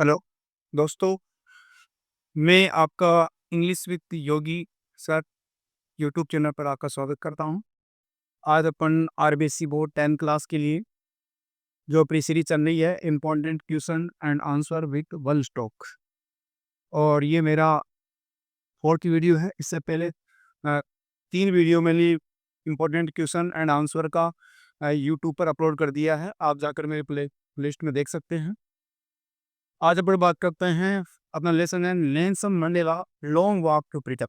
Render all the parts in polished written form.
Hello दोस्तों, मैं आपका English with Yogi sir YouTube channel पर आपका स्वागत करता हूं। आज अपन आरबीएससी बोर्ड 10 क्लास के लिए जो प्री सीरीज चल रही है important question and answer with one stroke, और ये मेरा फोर्थ वीडियो है। इससे पहले 3 वीडियो मैंने इम्पोर्टेंट क्वेश्चन एंड आंसर का यूट्यूब पर अपलोड कर दिया है। आप जाकर मेरे प्ले लिस्ट में देख सकते हैं। आज अपन बात करते हैं, अपना लेसन है Nelson Mandela long walk to freedom.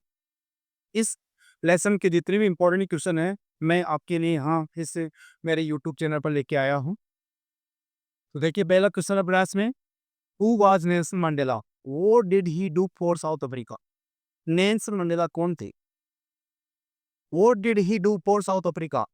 इस लेसन के जितने भी इम्पोर्टेंट क्वेश्चन हैं, मैं आपके लिए यहाँ इस मेरे यूट्यूब चैनल पर लेके आया हूँ। तो देखिए, पहला क्वेश्चन है ब्रास में, who was Nelson Mandela, what did he do for south Africa. Nelson Mandela कौन थे? What did he do for south Africa,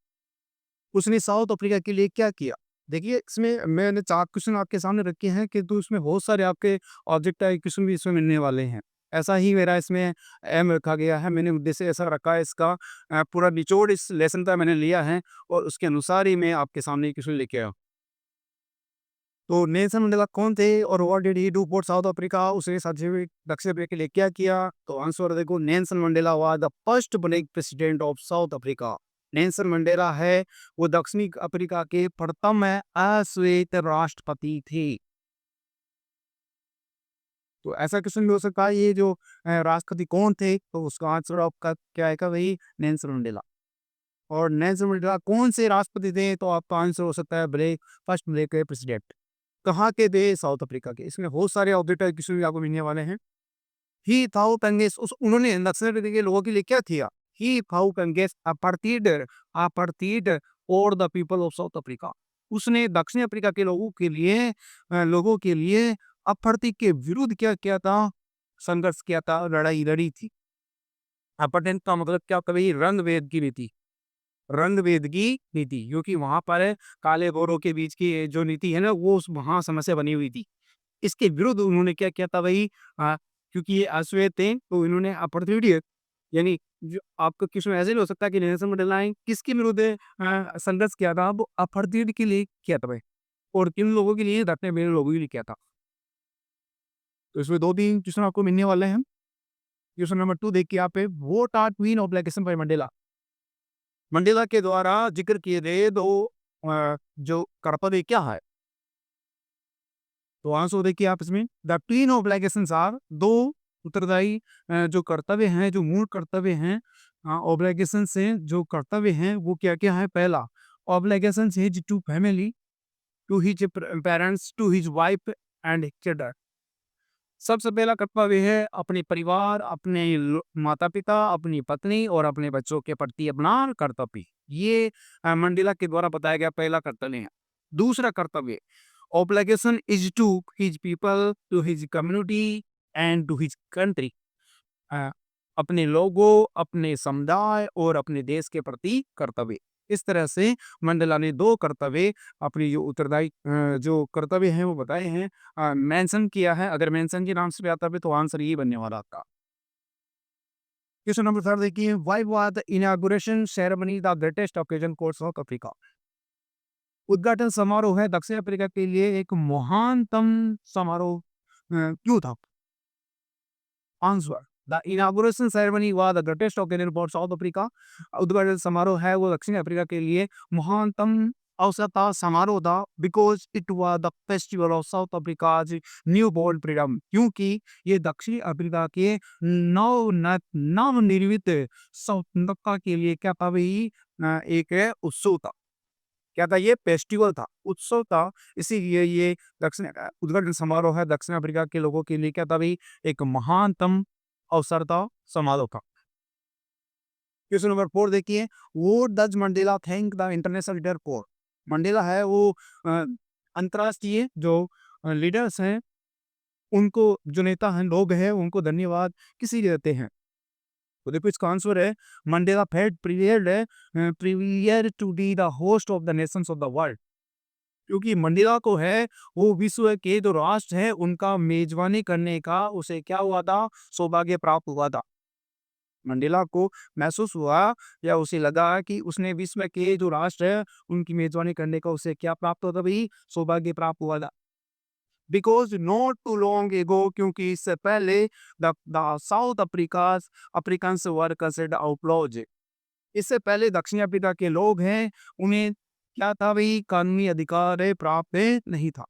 उसने साउथ अफ्रीका के लिए क्या किया। देखिए, इसमें मैंने 4 क्वेश्चन आपके सामने रखे हैं कि तो इसमें बहुत सारे आपके ऑब्जेक्ट क्वेश्चन भी इसमें मिलने वाले हैं। ऐसा ही मेरा इसमें एम रखा गया है, मैंने उद्देश्य ऐसा रखा है, इसका पूरा निचोड़ इस लेसन का मैंने लिया है और उसके अनुसार ही मैं आपके सामने क्वेश्चन लेके आया हूँ। तो नेल्सन मंडेला कौन थे और what did he do for south Africa, उसने दक्षिण अफ्रीका के लिए क्या किया। तो आंसर देखो, Nelson Mandela was the first black president of south Africa. Nelson Mandela है वो दक्षिणी अफ्रीका के प्रथम अश्वेत राष्ट्रपति थे। तो ऐसा क्वेश्चन भी हो सकता है, ये जो राष्ट्रपति कौन थे, तो उसका आंसर आपका क्या आएगा भाई, नेल्सन मंडेला। और नेल्सन मंडेला कौन से राष्ट्रपति थे, तो आपका आंसर हो सकता है ब्लैक, फर्स्ट ब्लैक प्रेसिडेंट। कहाँ के थे, साउथ अफ्रीका के। इसमें बहुत सारे ऑब्जेक्टिव क्वेश्चन भी आपको मिलने वाले हैं। ही थाउ कंगेस, उस उन्होंने दक्षिण अफ्रीका के लोगों के लिए क्या किया। ही थाउ कंगेस अपार्थाइड अपार्थाइड और the people of south Africa, उसने दक्षिण अफ्रीका के लोगों के लिए अपार्थाइड के विरुद्ध क्या किया था, संघर्ष किया था, लड़ाई लड़ी थी। अपार्थाइड का मतलब क्या, कभी रंग भेद की नीति, रंग भेद की नीति, क्योंकि वहां पर काले गोरों के बीच की जो नीति है ना, वो वहां समस्या बनी हुई थी। इसके विरुद्ध उन्होंने क्या किया था भाई, क्योंकि ये अश्वेत थे तो इन्होंने अपार्थाइड, यानी जो आपका क्वेश्चन ऐसे नहीं हो सकता कि नेल्सन मंडेला ने किसके विरुद्ध संघर्ष किया था, वो अपार्थाइड के लिए किया था भाई। और किन लोगों के लिए, दक्षिण अफ्रीका लोगों के लिए किया था। तो इसमें 2-3 क्वेश्चन आपको मिलने वाले हैं। क्वेश्चन नंबर 2 देखिए यहाँ पे, what are queen of black by Mandela. Mandela के द्वारा जिक्र किए गए 2 जो कर्तव्य क्या है। तो आंसर देखिए आप इसमें, द तीन ऑब्लिगेशंस आर, 2 उत्तरदायी जो कर्तव्य हैं, जो मूल कर्तव्य हैं, ऑब्लिगेशन से जो कर्तव्य हैं वो क्या क्या है। पहला obligation his to family, to his parents, to his wife and children. सबसे पहला कर्तव्य है अपने परिवार, अपने माता पिता, अपनी पत्नी और अपने बच्चों के प्रति अपना कर्तव्य। ये मंडेला के द्वारा बताया गया पहला कर्तव्य है। दूसरा कर्तव्य, obligation is to his people, to his community and to his country। अपने लोगों, अपने समुदाय और अपने देश के प्रति कर्तव्य। इस तरह से मंडेला ने 2 कर्तव्य, अपनी जो उत्तरदायी जो कर्तव्य हैं वो बताए हैं, मेंशन किया है। अगर मेंशन के नाम से आता है तो आंसर ये बनने वाला आपका। क्वेश्चन नंबर 3 देखिए, why was the inauguration ceremony the greatest occasion for south Africa. उद्घाटन समारोह है दक्षिण अफ्रीका के लिए एक महानतम समारोह क्यों था। Answer, the inauguration ceremony was the greatest occasion for south Africa. उद्घाटन समारोह है वो दक्षिण अफ्रीका के लिए महानतम अवसर था, समारोह था, because it was the festival of South Africa's new born freedom, क्योंकि ये दक्षिण अफ्रीका के नवनिर्मित स्वतंत्रता के लिए क्या था भाई, एक उत्सव था। क्या था ये, फेस्टिवल था, उत्सव था। इसीलिए ये दक्षिण उद्घाटन समारोह है दक्षिण अफ्रीका के लोगों के लिए क्या था भाई, एक महानतम अवसर था, समारोह था। क्वेश्चन नंबर 4 देखिए, what does Mandela thank the international leader for. Mandela है वो अ, अंतर्राष्ट्रीय जो लीडर्स हैं, उनको, जो नेता हैं, लोग हैं, उनको धन्यवाद किसी देते हैं। तो देखो इसका आंसर है, Mandela felt privileged to be the host of the nations of the world. क्योंकि मंडेला को है वो विश्व के जो राष्ट्र है उनका मेजबानी करने का उसे क्या हुआ था, सौभाग्य प्राप्त हुआ था। मंडेला को महसूस हुआ या उसे लगा कि उसने विश्व के जो राष्ट्र है उनकी मेजबानी करने का उसे क्या प्राप्त होता भाई, सौभाग्य प्राप्त हुआ था। Because not to long ago, क्योंकि इससे पहले the south Africans were considered outlaws. इससे पहले दक्षिण अफ्रीका के लोग हैं, उन्हें क्या था भाई, कानूनी अधिकार प्राप्त नहीं था।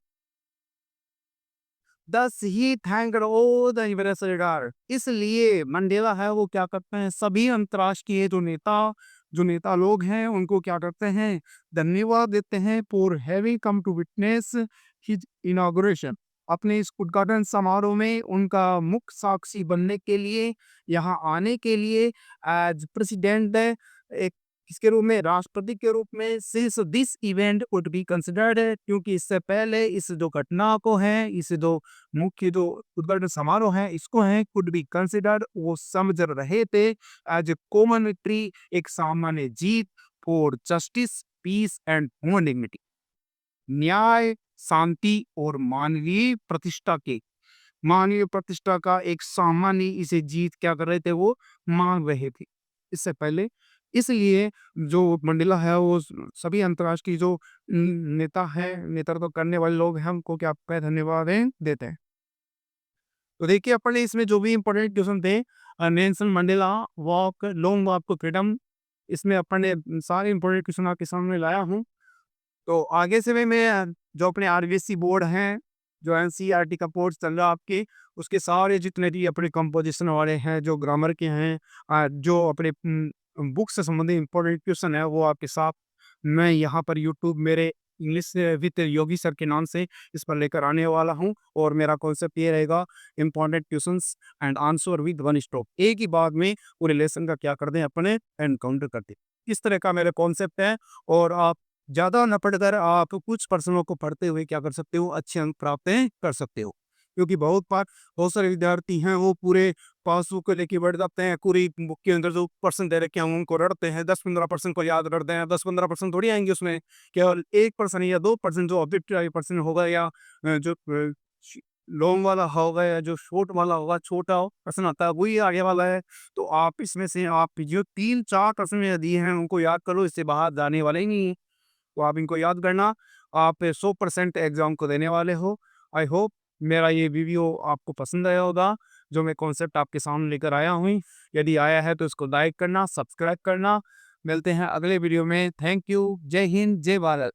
दस ही थैंक ऑल द यूनिवर्सल, इसलिए मंडेला है वो क्या करते हैं, सभी अंतर्राष्ट्रीय जो नेता लोग हैं उनको क्या करते हैं, धन्यवाद देते हैं for having come to witness his inauguration. अपने इस उद्घाटन समारोह में उनका मुख्य साक्षी बनने के लिए, यहाँ आने के लिए एज प्रेसिडेंट, एक किसके रूप में, राष्ट्रपति के रूप में। Since this event would be considered, क्योंकि इससे पहले इस जो घटना को है, इस जो मुख्य जो उद्घाटन समारोह है इसको है कुड बी कंसिडर्ड, वो समझ रहे थे एज ए कॉमन विक्ट्री, एक सामान्य जीत for justice peace and human dignity, न्याय शांति और मानवीय प्रतिष्ठा का एक सामान्य इसे जीत क्या कर रहे थे, वो मान रहे थे इससे पहले। इसलिए जो मंडेला है वो सभी अंतर्राष्ट्रीय जो नेता है, नेतृत्व करने वाले लोग हैं, उनको क्या धन्यवाद देते हैं। तो देखिए अपन ने इसमें जो भी इम्पोर्टेंट क्वेश्चन थे, Nelson Mandela walk long walk to freedom, इसमें अपन ने सारे इम्पोर्टेंट क्वेश्चन आपके सामने लाया हूँ। तो आगे से भी मैं जो अपने आरबीएससी बोर्ड हैं, जो एनसीईआरटी का कोर्स चल रहा है आपके, उसके सारे जितने भी अपने कंपोजिशन वाले हैं, जो ग्रामर के हैं, जो अपने बुक से संबंधित इम्पोर्टेंट क्वेश्चन है, वो आपके साथ मैं यहाँ पर यूट्यूब मेरे इंग्लिश विद योगी सर के नाम से इस पर लेकर आने वाला हूँ। और मेरा कॉन्सेप्ट ये रहेगा, important questions and answer with one stroke, एक ही बात में पूरे लेसन का क्या कर दें अपने एनकाउंटर कर दें। इस तरह का मेरा कॉन्सेप्ट है। और आप ज़्यादा न पढ़कर आप कुछ प्रश्नों को पढ़ते हुए क्या कर सकते हो, अच्छे अंक प्राप्त कर सकते हो। क्योंकि बहुत सारे विद्यार्थी हैं वो पूरे पासबुक को लेके बैठ जाते हैं, पूरी बुक के अंदर जो प्रश्न दे रखे हैं उनको रटते हैं, 10-15% को याद रटते हैं। 10-15% थोड़ी आएंगे उसमें, केवल 1% या 2% जो ऑब्जेक्टिव पर्सन होगा, या जो लॉन्ग वाला होगा, या जो शॉर्ट वाला होगा, छोटा प्रश्न आता है वही आगे वाला है। तो आप इसमें से आप जो 3-4 प्रश्न दिए हैं उनको याद करो, इससे बाहर जाने वाले ही नहीं है। तो आप इनको याद करना, आप 100% एग्ज़ाम को देने वाले हो। आई होप मेरा ये वीडियो आपको पसंद आया होगा, जो मैं कॉन्सेप्ट आपके सामने लेकर आया हूँ। यदि आया है तो इसको लाइक करना, सब्सक्राइब करना। मिलते हैं अगले वीडियो में। Thank you. जय हिंद, जय भारत।